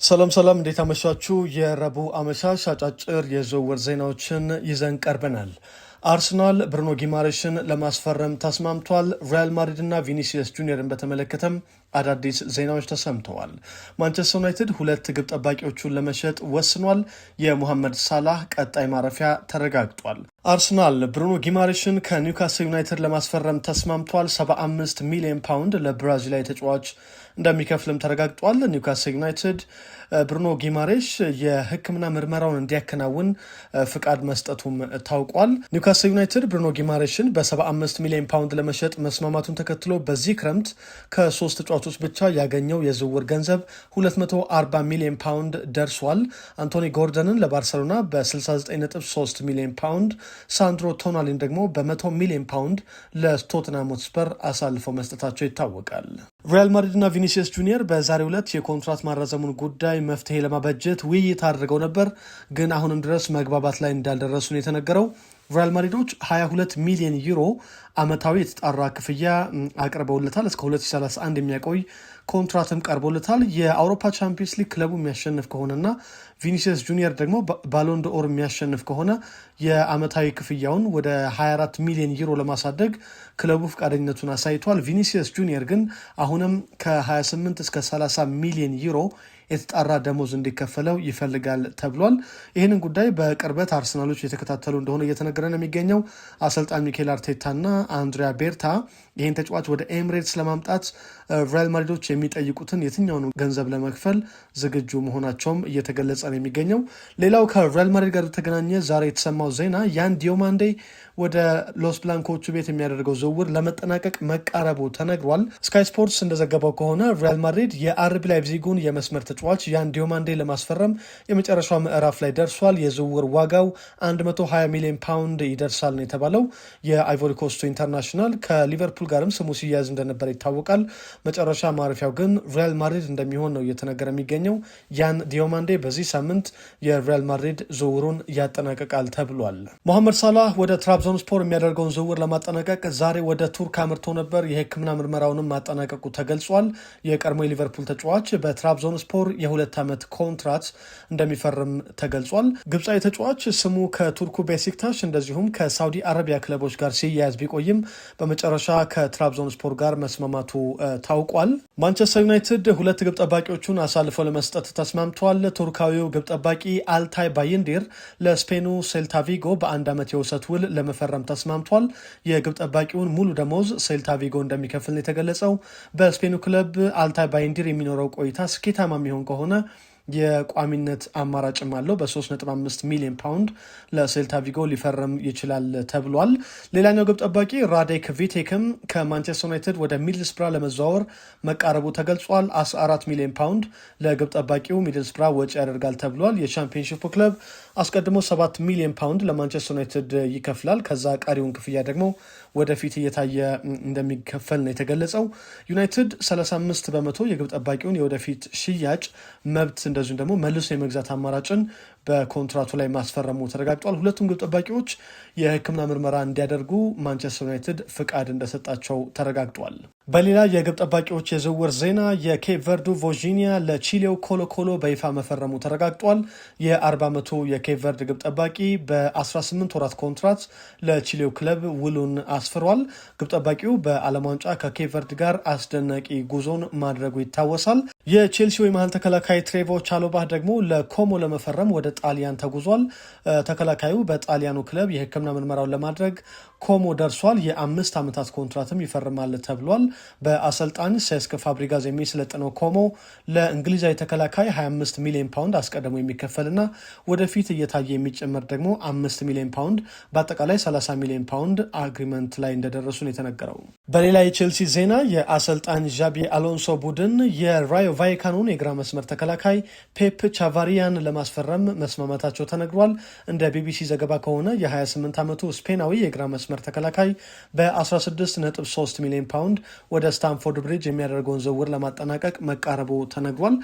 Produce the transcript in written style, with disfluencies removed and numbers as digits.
ሰላም እንዴት አመሻችሁ። የረቡዕ አመሻሽ አጫጭር የዝውውር ዜናዎችን ይዘን ቀርበናል። አርሰናል ብሩኖ ጊማሬሽን ለማስፈረም ተስማምቷል። ሪያል ማድሪድ እና ቪኒሲየስ ጁኒየርን በተመለከተም አዳዲስ ዜናዎች ተሰምተዋል። ማንቸስተር ዩናይትድ ሁለት ግብ ጠባቂዎቹን ለመሸጥ ወስኗል። የሙሐመድ ሳላህ ቀጣይ ማረፊያ ተረጋግጧል። አርሰናል ብሩኖ ጊማሬሽን ከኒውካስል ዩናይትድ ለማስፈረም ተስማምቷል። 75 ሚሊዮን ፓውንድ ለብራዚላዊ ተጫዋች እንደሚከፍልም ተረጋግጧል። ኒውካስል ዩናይትድ ብሩኖ ጊማሬሽ የሕክምና ምርመራውን እንዲያከናውን ፍቃድ መስጠቱም ታውቋል። ኒውካስል ዩናይትድ ብሩኖ ጊማሬሽን በ75 ሚሊዮን ፓውንድ ለመሸጥ መስማማቱን ተከትሎ በዚህ ክረምት ከሶስት ተጫዋቾች ብቻ ያገኘው የዝውውር ገንዘብ 240 ሚሊዮን ፓውንድ ደርሷል። አንቶኒ ጎርደንን ለባርሰሎና በ69.3 ሚሊዮን ፓውንድ፣ ሳንድሮ ቶናሊን ደግሞ በ100 ሚሊዮን ፓውንድ ለቶትናም ሆትስፐር አሳልፈው መስጠታቸው ይታወቃል። ሪያል ማድሪድ እና ቪኒሲየስ ጁኒየር በዛሬው ዕለት የኮንትራት ማራዘሙን ጉዳይ መፍትሄ ለማበጀት ውይይት አድርገው ነበር፣ ግን አሁንም ድረስ መግባባት ላይ እንዳልደረሱ ነው የተነገረው። ሪያል ማድሪዶች 22 ሚሊዮን ዩሮ ዓመታዊ የተጣራ ክፍያ አቅርበውለታል። እስከ 2031 የሚያቆይ ኮንትራትም ቀርቦለታል። የአውሮፓ ቻምፒየንስ ሊግ ክለቡ የሚያሸንፍ ከሆነና ቪኒሲየስ ጁኒየር ደግሞ ባሎን ዶር የሚያሸንፍ ከሆነ የዓመታዊ ክፍያውን ወደ 24 ሚሊዮን ዩሮ ለማሳደግ ክለቡ ፈቃደኝነቱን አሳይቷል። ቪኒሲየስ ጁኒየር ግን አሁንም ከ28 እስከ 30 ሚሊዮን ዩሮ የተጣራ ደሞዝ እንዲከፈለው ይፈልጋል ተብሏል። ይህንን ጉዳይ በቅርበት አርሰናሎች የተከታተሉ እንደሆነ እየተነገረ ነው የሚገኘው። አሰልጣኝ ሚኬል አርቴታና አንድሪያ ቤርታ ይህን ተጫዋች ወደ ኤምሬትስ ለማምጣት ሪያል ማድሪዶች የሚጠይቁትን የትኛውን ገንዘብ ለመክፈል ዝግጁ መሆናቸውም እየተገለጸ ነው የሚገኘው። ሌላው ከሪያል ማድሪድ ጋር በተገናኘ ዛሬ የተሰማው ዜና ያን ዲዮማንዴ ወደ ሎስ ብላንኮቹ ቤት የሚያደርገው ዝውውር ለመጠናቀቅ መቃረቡ ተነግሯል። ስካይ ስፖርትስ እንደዘገበው ከሆነ ሪያል ማድሪድ የአርቢ ላይፕዚጉን የመስመር ተጫዋች ያን ዲዮማንዴ ለማስፈረም የመጨረሻው ምዕራፍ ላይ ደርሷል። የዝውውር ዋጋው 120 ሚሊዮን ፓውንድ ይደርሳል ነው የተባለው። የአይቮሪ ኮስቱ ኢንተርናሽናል ከሊቨርፑል ጋርም ስሙ ሲያያዝ እንደነበረ ይታወቃል። መጨረሻ ማረፊያው ግን ሪያል ማድሪድ እንደሚሆን ነው እየተነገረ የሚገኘው። ያን ዲዮማንዴ በዚህ ሳምንት የሪያል ማድሪድ ዝውውሩን ያጠናቀቃል ተብሏል። ሞሐመድ ሳላህ ወደ ትራብዞንስፖር የሚያደርገውን ዝውውር ለማጠናቀቅ ዛሬ ወደ ቱርክ አምርቶ ነበር። የሕክምና ምርመራውንም ማጠናቀቁ ተገልጿል። የቀድሞ የሊቨርፑል ተጫዋች በትራብዞንስፖር የ2 ዓመት ኮንትራት እንደሚፈርም ተገልጿል። ግብፃዊ ተጫዋች ስሙ ከቱርኩ ቤሲክታሽ እንደዚሁም ከሳውዲ አረቢያ ክለቦች ጋር ሲያያዝ ቢቆይም በመጨረሻ ከትራብዞንስፖር ጋር መስማማቱ ታውቋል። ማንቸስተር ዩናይትድ ሁለት ግብ ጠባቂዎቹን አሳልፈው ለመስጠት ተስማምቷል። ቱርካዊው ግብ ጠባቂ አልታይ ባይንዲር ለስፔኑ ሴልታ ቪጎ በ1 ዓመት የውሰት ውል ለመፈረም ተስማምቷል። የግብ ጠባቂውን ሙሉ ደሞዝ ሴልታ ቪጎ እንደሚከፍል የተገለጸው። በስፔኑ ክለብ አልታይ ባይንዲር የሚኖረው ቆይታ ስኬታማ የሚሆን ከሆነ የቋሚነት አማራጭም አለው። በ3.5 ሚሊዮን ፓውንድ ለሴልታ ቪጎ ሊፈርም ይችላል ተብሏል። ሌላኛው ግብ ጠባቂ ራዴክ ቪቴክም ከማንቸስተር ዩናይትድ ወደ ሚድልስብራ ለመዘዋወር መቃረቡ ተገልጿል። 14 ሚሊዮን ፓውንድ ለግብ ጠባቂው ሚድልስብራ ወጪ ያደርጋል ተብሏል። የቻምፒየንሺፑ ክለብ አስቀድሞ 7 ሚሊዮን ፓውንድ ለማንቸስተር ዩናይትድ ይከፍላል። ከዛ ቀሪውን ክፍያ ደግሞ ወደፊት እየታየ እንደሚከፈል ነው የተገለጸው። ዩናይትድ 35 በመቶ የግብ ጠባቂውን የወደፊት ሽያጭ መብት እንደዚሁም ደግሞ መልሶ የመግዛት አማራጭን በኮንትራቱ ላይ ማስፈረሙ ተረጋግጧል። ሁለቱም ግብ ጠባቂዎች የሕክምና ምርመራ እንዲያደርጉ ማንቸስተር ዩናይትድ ፍቃድ እንደሰጣቸው ተረጋግጧል። በሌላ የግብ ጠባቂዎች የዝውውር ዜና የኬፕ ቨርዱ ቮጂኒያ ለቺሌው ኮሎኮሎ በይፋ መፈረሙ ተረጋግጧል። የ40 ዓመቱ የኬፕ ቨርድ ግብ ጠባቂ በ18 ወራት ኮንትራት ለቺሌው ክለብ ውሉን አስፍሯል። ግብ ጠባቂው በዓለም ዋንጫ ከኬፕ ቨርድ ጋር አስደናቂ ጉዞን ማድረጉ ይታወሳል። የቼልሲው የመሃል ተከላካይ ትሬቮ ቻሎባህ ደግሞ ለኮሞ ለመፈረም ወደ ጣሊያን ተጉዟል። ተከላካዩ በጣሊያኑ ክለብ የሕክምና ምርመራውን ለማድረግ ኮሞ ደርሷል። የ5 ዓመታት ኮንትራትም ይፈርማል ተብሏል። በአሰልጣኝ ሴስክ ፋብሪጋዝ የሚሰለጥነው ኮሞ ለእንግሊዛዊ ተከላካይ 25 ሚሊዮን ፓውንድ አስቀድሞ የሚከፈልና ወደፊት እየታየ የሚጨመር ደግሞ 5 ሚሊዮን ፓውንድ በአጠቃላይ 30 ሚሊዮን ፓውንድ አግሪመንት ላይ እንደደረሱ ነው የተነገረው። በሌላ የቼልሲ ዜና የአሰልጣኝ ዣቢ አሎንሶ ቡድን የራዮ ቫይካኖን የግራ መስመር ተከላካይ ፔፕ ቻቫሪያን ለማስፈረም መስማማታቸው ተነግሯል። እንደ ቢቢሲ ዘገባ ከሆነ የ28 ዓመቱ ስፔናዊ የግራ መስመር ተከላካይ በ16.3 ሚሊዮን ፓውንድ ወደ ስታንፎርድ ብሪጅ የሚያደርገውን ዝውውር ለማጠናቀቅ መቃረቡ ተነግሯል።